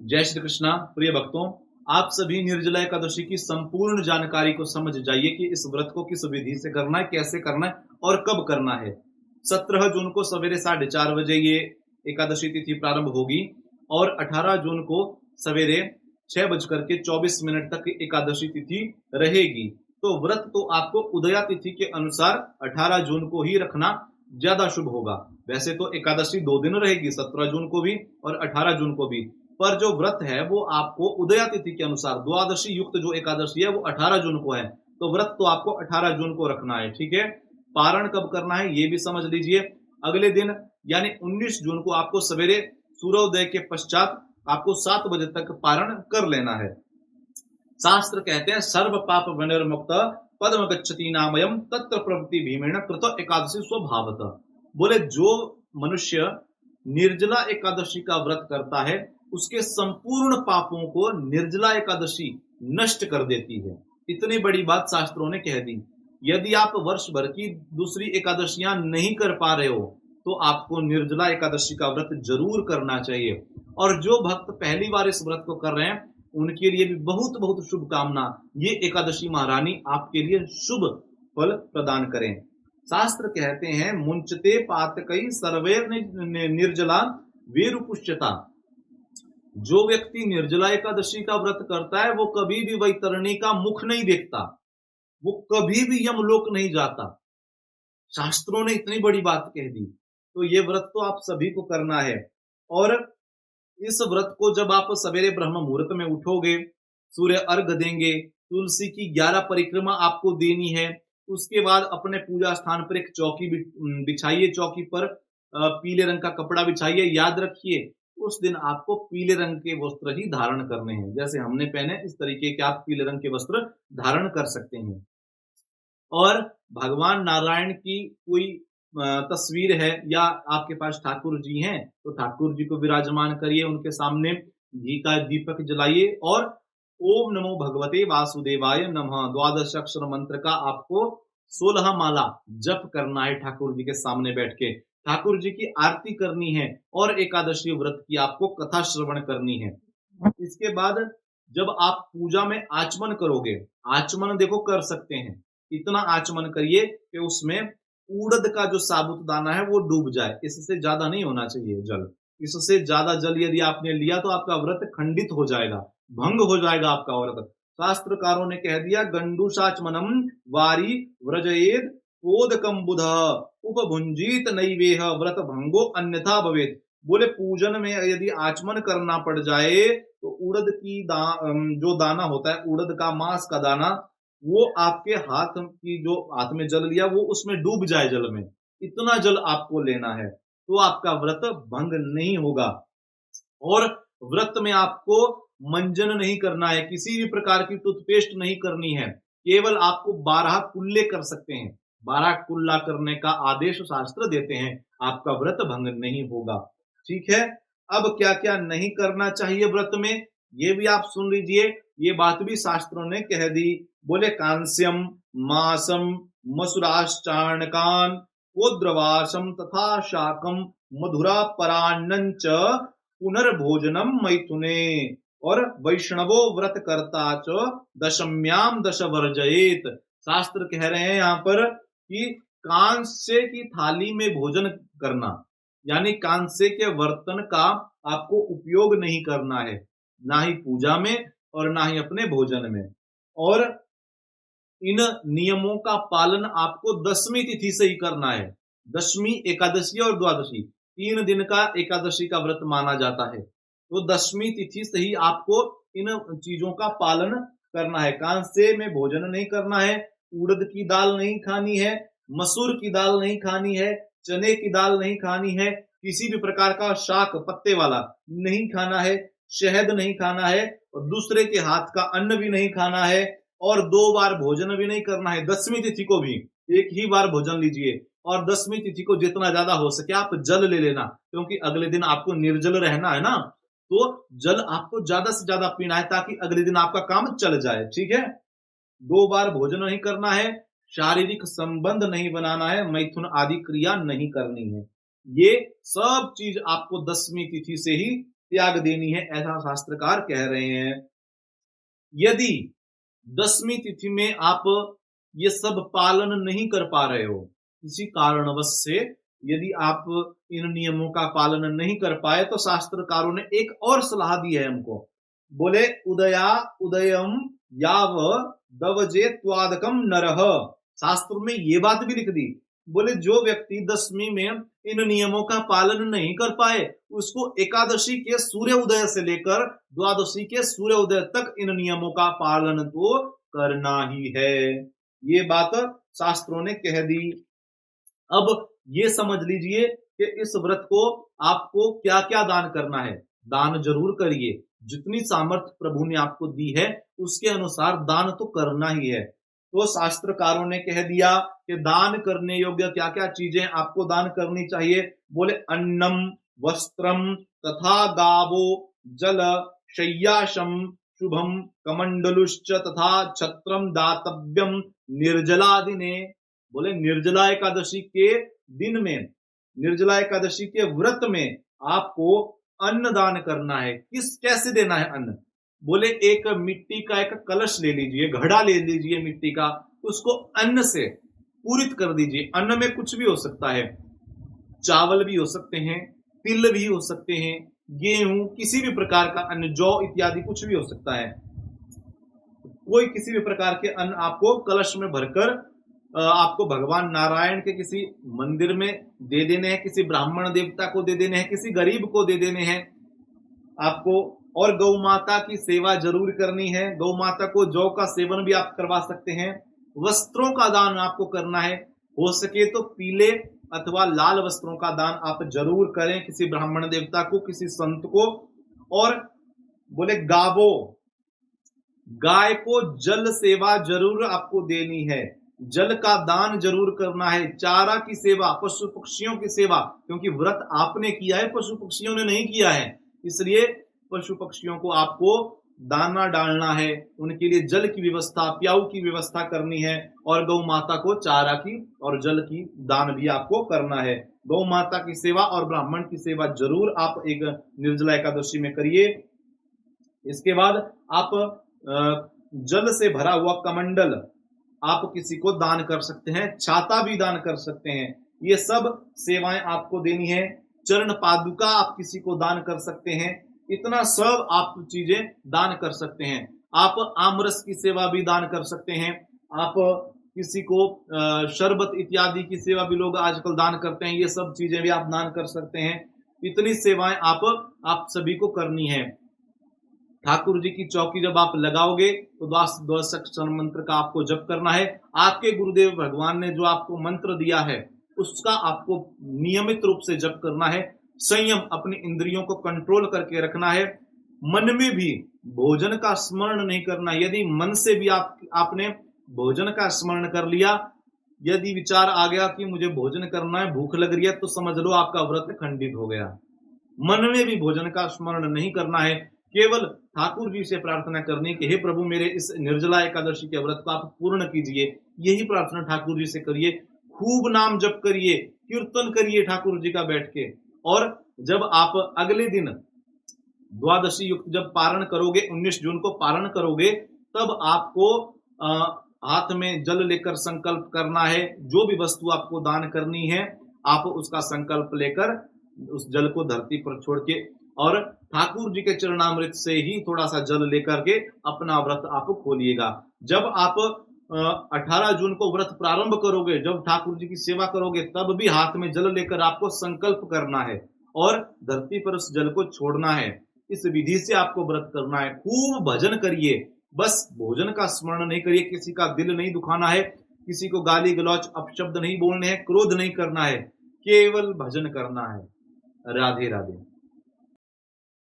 जय श्री कृष्णा। प्रिय भक्तों, आप सभी निर्जला एकादशी की संपूर्ण जानकारी को समझ जाइए कि इस व्रत को किस विधि से करना है, कैसे करना है और कब करना है। 17 जून को सवेरे 4:30 बजे ये एकादशी तिथि प्रारंभ होगी और 18 जून को सवेरे 6:24 तक एकादशी तिथि रहेगी। तो व्रत तो आपको उदया तिथि के अनुसार 18 जून को ही रखना ज्यादा शुभ होगा। वैसे तो एकादशी 2 दिन रहेगी, 17 जून को भी और 18 जून को भी, पर जो व्रत है वो आपको उदया तिथि के अनुसार द्वादशी युक्त जो एकादशी है वो 18 जून को है, तो व्रत तो आपको 18 जून को रखना है। ठीक है, पारण कब करना है ये भी समझ लीजिए। अगले दिन यानी 19 जून को आपको सवेरे सूर्योदय के पश्चात आपको 7 बजे तक पारण कर लेना है। शास्त्र कहते हैं सर्व पाप विनिर्मुक्त पद्म गच्छति नामयम तत्र प्रवृत्ति भीमेण कृत एकादशी स्वभावत। बोले जो मनुष्य निर्जला एकादशी का व्रत करता है उसके संपूर्ण पापों को निर्जला एकादशी नष्ट कर देती है। इतनी बड़ी बात शास्त्रों ने कह दी। यदि आप वर्ष भर की दूसरी एकादशियां नहीं कर पा रहे हो तो आपको निर्जला एकादशी का व्रत जरूर करना चाहिए। और जो भक्त पहली बार इस व्रत को कर रहे हैं उनके लिए भी बहुत बहुत शुभकामना। ये एकादशी महारानी आपके लिए शुभ फल प्रदान करें। शास्त्र कहते हैं मुंचते पातकई सर्वे निर्जला वीरुपुष्यता। जो व्यक्ति निर्जला एकादशी का व्रत करता है वो कभी भी वैतरणी का मुख नहीं देखता, वो कभी भी यमलोक नहीं जाता। शास्त्रों ने इतनी बड़ी बात कह दी, तो ये व्रत तो आप सभी को करना है। और इस व्रत को जब आप सवेरे ब्रह्म मुहूर्त में उठोगे, सूर्य अर्घ देंगे, तुलसी की 11 परिक्रमा आपको देनी है। उसके बाद अपने पूजा स्थान पर एक चौकी बिछाइए, चौकी पर पीले रंग का कपड़ा बिछाइए। याद रखिए उस दिन आपको पीले रंग के वस्त्र ही धारण करने हैं, जैसे हमने पहने इस तरीके के आप पीले रंग के वस्त्र धारण कर सकते हैं। और भगवान नारायण की कोई तस्वीर है या आपके पास ठाकुर जी हैं तो ठाकुर जी को विराजमान करिए, उनके सामने घी का दीपक जलाइए और ओम नमो भगवते वासुदेवाय नमः 12 अक्षर मंत्र का आपको 16 माला जप करना है। ठाकुर जी के सामने बैठ के ठाकुर जी की आरती करनी है और एकादशी व्रत की आपको कथा श्रवण करनी है। इसके बाद जब आप पूजा में आचमन करोगे, आचमन देखो कर सकते हैं, इतना आचमन करिए कि उसमें उड़द का जो साबुत दाना है वो डूब जाए, इससे ज्यादा नहीं होना चाहिए जल। इससे ज्यादा जल यदि आपने लिया तो आपका व्रत खंडित हो जाएगा, भंग हो जाएगा आपका व्रत। शास्त्रकारों ने कह दिया गंडूसाचमनम वारी व्रजयेद कोदकम बुध उपभुंजीत नैवेह व्रत भंगो अन्यथा भवेत। बोले पूजन में यदि आचमन करना पड़ जाए तो उड़द की जो दाना होता है, उड़द का मांस का दाना, वो आपके हाथ की जो हाथ में जल लिया वो उसमें डूब जाए जल में, इतना जल आपको लेना है तो आपका व्रत भंग नहीं होगा। और व्रत में आपको मंजन नहीं करना है, किसी भी प्रकार की टूथपेस्ट नहीं करनी है, केवल आपको 12 कुल्ले कर सकते हैं। 12 कुल्ला करने का आदेश शास्त्र देते हैं, आपका व्रत भंग नहीं होगा। ठीक है, अब क्या क्या नहीं करना चाहिए व्रत में ये भी आप सुन लीजिए, ये बात भी शास्त्रों ने कह दी। बोले कांस्यम मासम मसुराश्चाणकान कोद्रवासम तथा शाकम मधुरा परान्नंच पुनर्भोजनम मैथुने। और वैष्णवो व्रत करता च दशम्याम दश वर्जयेत। शास्त्र कह रहे हैं यहाँ पर कि कांस्य की थाली में भोजन करना, यानी कांस्य के बर्तन का आपको उपयोग नहीं करना है, ना ही पूजा में और ना ही अपने भोजन में। और इन नियमों का पालन आपको 10वीं तिथि से ही करना है। 10वीं एकादशी और द्वादशी 3 दिन का एकादशी का व्रत माना जाता है, तो 10वीं तिथि से ही आपको इन चीजों का पालन करना है। कांसे में भोजन नहीं करना है, उड़द की दाल नहीं खानी है, मसूर की दाल नहीं खानी है, चने की दाल नहीं खानी है, किसी भी प्रकार का शाक पत्ते वाला नहीं खाना है, शहद नहीं खाना है और दूसरे के हाथ का अन्न भी नहीं खाना है और 2 बार भोजन भी नहीं करना है। 10वीं तिथि को भी एक ही बार भोजन लीजिए और 10वीं तिथि को जितना ज्यादा हो सके आप जल ले लेना, क्योंकि अगले दिन आपको निर्जल रहना है ना, तो जल आपको ज्यादा से ज्यादा पीना है ताकि अगले दिन आपका काम चल जाए। ठीक है, 2 बार भोजन नहीं करना है, शारीरिक संबंध नहीं बनाना है, मैथुन आदि क्रिया नहीं करनी है। ये सब चीज आपको 10वीं तिथि से ही त्याग देनी है, ऐसा शास्त्रकार कह रहे हैं। यदि 10वीं तिथि में आप ये सब पालन नहीं कर पा रहे हो, किसी कारणवश से यदि आप इन नियमों का पालन नहीं कर पाए, तो शास्त्रकारों ने एक और सलाह दी है हमको। बोले उदया उदयम याव दवजे त्वादकम नरह। शास्त्र में ये बात भी लिख दी, बोले जो व्यक्ति 10वीं में इन नियमों का पालन नहीं कर पाए, उसको एकादशी के सूर्य उदय से लेकर द्वादशी के सूर्य उदय तक इन नियमों का पालन तो करना ही है। ये बात शास्त्रों ने कह दी। अब ये समझ लीजिए कि इस व्रत को आपको क्या क्या दान करना है। दान जरूर करिए, जितनी सामर्थ्य प्रभु ने आपको दी है उसके अनुसार दान तो करना ही है। तो शास्त्रकारों ने कह दिया कि दान करने योग्य क्या क्या चीजें आपको दान करनी चाहिए। बोले अन्नम वस्त्रम तथा गावो जल शय्याशम शुभम कमंडलुश्च तथा छत्रम दातव्यम निर्जला दिने। बोले निर्जला एकादशी के दिन में, निर्जला एकादशी के व्रत में आपको अन्न दान करना है। कैसे देना है अन्न? बोले एक मिट्टी का एक कलश ले लीजिए, घड़ा ले लीजिए मिट्टी का, उसको अन्न से पूरित कर दीजिए। अन्न में कुछ भी हो सकता है, चावल भी हो सकते हैं, तिल भी हो सकते हैं, गेहूं, किसी भी प्रकार का अन्न, जौ इत्यादि कुछ भी हो सकता है। कोई किसी भी प्रकार के अन्न आपको कलश में भरकर आपको भगवान नारायण के किसी मंदिर में दे देने हैं, किसी ब्राह्मण देवता को दे देने हैं, किसी गरीब को दे देने हैं आपको। और गौ माता की सेवा जरूर करनी है। गौ माता को जौ का सेवन भी आप करवा सकते हैं। वस्त्रों का दान आपको करना है, हो सके तो पीले अथवा लाल वस्त्रों का दान आप जरूर करें, किसी ब्राह्मण देवता को, किसी संत को। और बोले गावो, गाय को जल सेवा जरूर आपको देनी है, जल का दान जरूर करना है। चारा की सेवा, पशु पक्षियों की सेवा, क्योंकि व्रत आपने किया है, पशु पक्षियों ने नहीं किया है, इसलिए पशु पक्षियों को आपको दाना डालना है, उनके लिए जल की व्यवस्था, प्याऊ की व्यवस्था करनी है। और गौ माता को चारा की और जल की दान भी आपको करना है। गौ माता की सेवा और ब्राह्मण की सेवा जरूर आप एक निर्जला एकादशी में करिए। इसके बाद आप जल से भरा हुआ कमंडल आप किसी को दान कर सकते हैं, छाता भी दान कर सकते हैं। ये सब सेवाएं आपको देनी है। चरण पादुका आप किसी को दान कर सकते हैं। इतना सब आप चीजें दान कर सकते हैं। आप आमरस की सेवा भी दान कर सकते हैं। आप किसी को शरबत इत्यादि की सेवा भी लोग आजकल दान करते हैं, ये सब चीजें भी आप दान कर सकते हैं। इतनी सेवाएं आप सभी को करनी है। ठाकुर जी की चौकी जब आप लगाओगे तो द्वादश अक्षर मंत्र का आपको जप करना है। आपके गुरुदेव भगवान ने जो आपको मंत्र दिया है उसका आपको नियमित रूप से जप करना है। संयम, अपनी इंद्रियों को कंट्रोल करके रखना है। मन में भी भोजन का स्मरण नहीं करना। यदि मन से भी आपने भोजन का स्मरण कर लिया, यदि विचार आ गया कि मुझे भोजन करना है, भूख लग रही है, तो समझ लो आपका व्रत खंडित हो गया। मन में भी भोजन का स्मरण नहीं करना है। केवल ठाकुर जी से प्रार्थना करनी कि हे प्रभु, मेरे इस निर्जला एकादशी के व्रत को आप पूर्ण कीजिए। यही प्रार्थना ठाकुर जी से करिए। खूब नाम जप करिए, कीर्तन करिए ठाकुर जी का बैठ के। और जब आप अगले दिन द्वादशी युक्त जब पारण करोगे, 19 जून को पारण करोगे, तब आपको हाथ में जल लेकर संकल्प करना है। जो भी वस्तु आपको दान करनी है, आप उसका संकल्प लेकर उस जल को धरती पर छोड़ के और ठाकुर जी के चरणामृत से ही थोड़ा सा जल लेकर के अपना व्रत आप खोलिएगा। जब आप 18 जून को व्रत प्रारंभ करोगे, जब ठाकुर जी की सेवा करोगे, तब भी हाथ में जल लेकर आपको संकल्प करना है और धरती पर उस जल को छोड़ना है। इस विधि से आपको व्रत करना है। खूब भजन करिए, बस भोजन का स्मरण नहीं करिए। किसी का दिल नहीं दुखाना है, किसी को गाली गलौच अपशब्द नहीं बोलने हैं, क्रोध नहीं करना है, केवल भजन करना है। राधे राधे।